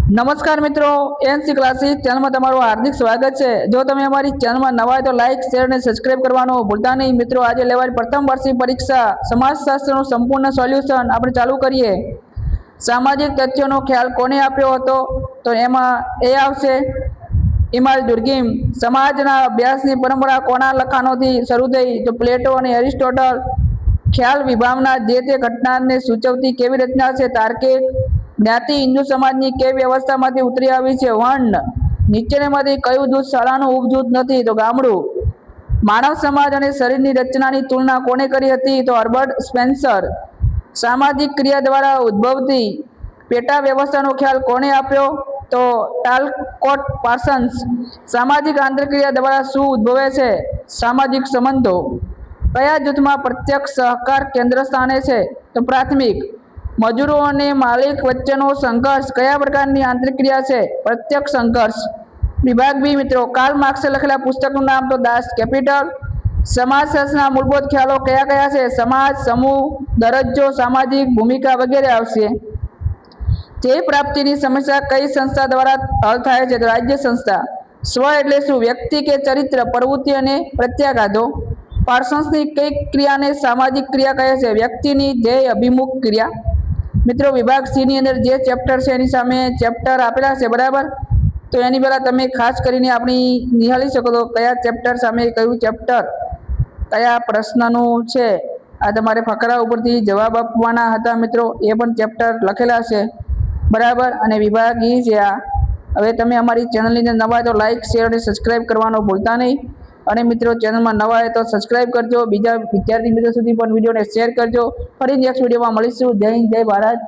નમસ્કાર મિત્રો, NC classes ચેનલમાં તમારું હાર્દિક સ્વાગત છે। જો તમે અમારી ચેનલમાં નવા હોય તો લાઇક, શેર અને સબસ્ક્રાઇબ કરવાનું ભૂલતા નહીં। મિત્રો, આજે લેવાયેલી પ્રથમ વર્ષની પરીક્ષા સમાજશાસ્ત્રનું સંપૂર્ણ સોલ્યુશન આપણે ચાલુ કરીએ। સામાજિક તથ્યોનો ખ્યાલ કોને આપ્યો હતો? તો એમાં એ આવશે ઇમાલ દુર્ગીમ। સમાજના અભ્યાસની પરંપરા કોના લખાણોથી શરૂ થઈ? તો પ્લેટો અને એરિસ્ટોટલ। ખ્યાલ વિભાવના જે તે ઘટનાને સૂચવતી કેવી રચના છે? તાર્કિક। જ્ઞાતિ હિન્દુ સમાજની કેવી વ્યવસ્થામાંથી ઉતરી આવી છે? વર્ણ। નીચેનામાંથી કયું જૂથ શાળાનું ઉપજૂથ નથી? તો ગામડું। માનવ સમાજ અને શરીરની રચનાની તુલના કોણે કરી હતી? તો હર્બર્ટ સ્પેન્સર। સામાજિક ક્રિયા દ્વારા ઉદ્ભવતી પેટા વ્યવસ્થાનો ખ્યાલ કોણે આપ્યો? તો ટાલકોટ પાર્સન્સ। સામાજિક આંતરક્રિયા દ્વારા શું ઉદ્ભવે છે? સામાજિક સંબંધો। કયા જૂથમાં પ્રત્યક્ષ સહકાર કેન્દ્ર સ્થાને છે? તો પ્રાથમિક। મજૂરો અને માલિક વચ્ચેનો સંઘર્ષ કયા પ્રકારની આંતરક્રિયા છે? પ્રત્યક્ષ સંઘર્ષ। વિભાગ બી મિત્રો, કાર્લ માર્ક્સે લખેલા પુસ્તકનું નામ? તો દાસ કેપિટલ। સમાજશાસ્ત્રના મૂળભૂત ખ્યાલો કયા કયા છે? સમાજ, સમૂહ, દરજ્જો, સામાજિક ભૂમિકા વગેરે આવશે। ધ્યેય પ્રાપ્તિની સમસ્યા કઈ સંસ્થા દ્વારા હલ થાય છે? તો રાજ્ય સંસ્થા। સ્વ એટલે શું? વ્યક્તિ કે ચરિત્ર, પ્રવૃત્તિ અને પ્રત્યાઘાતો। પાર્સન્સની કઈ ક્રિયાને સામાજિક ક્રિયા કહે છે? વ્યક્તિની ધ્યેય અભિમુખ ક્રિયા। મિત્રો, વિભાગ સી ની અંદર જે ચેપ્ટર છે એની સામે ચેપ્ટર આપેલા છે, બરાબર? તો એની પહેલાં તમે ખાસ કરીને આપણી નિહાળી શકો તો કયા ચેપ્ટર સામે કયું ચેપ્ટર કયા પ્રશ્નનું છે આ તમારે ફકરા ઉપરથી જવાબ આપવાના હતા મિત્રો, એ પણ ચેપ્ટર લખેલા છે, બરાબર? અને વિભાગ ઈ છે આ। હવે તમે અમારી ચેનલની અંદર નવા તો લાઇક, શેર અને સબસ્ક્રાઇબ કરવાનું ભૂલતા નહીં। અને મિત્રો, ચેનલમાં નવા હોય તો સબસ્ક્રાઇબ કરજો, બીજા વિદ્યાર્થી મિત્રો સુધી પણ વિડીયોને શેર કરજો। ફરી નેક્સ્ટ વિડીયોમાં મળીશું। જય હિન્દ, જય ભારત।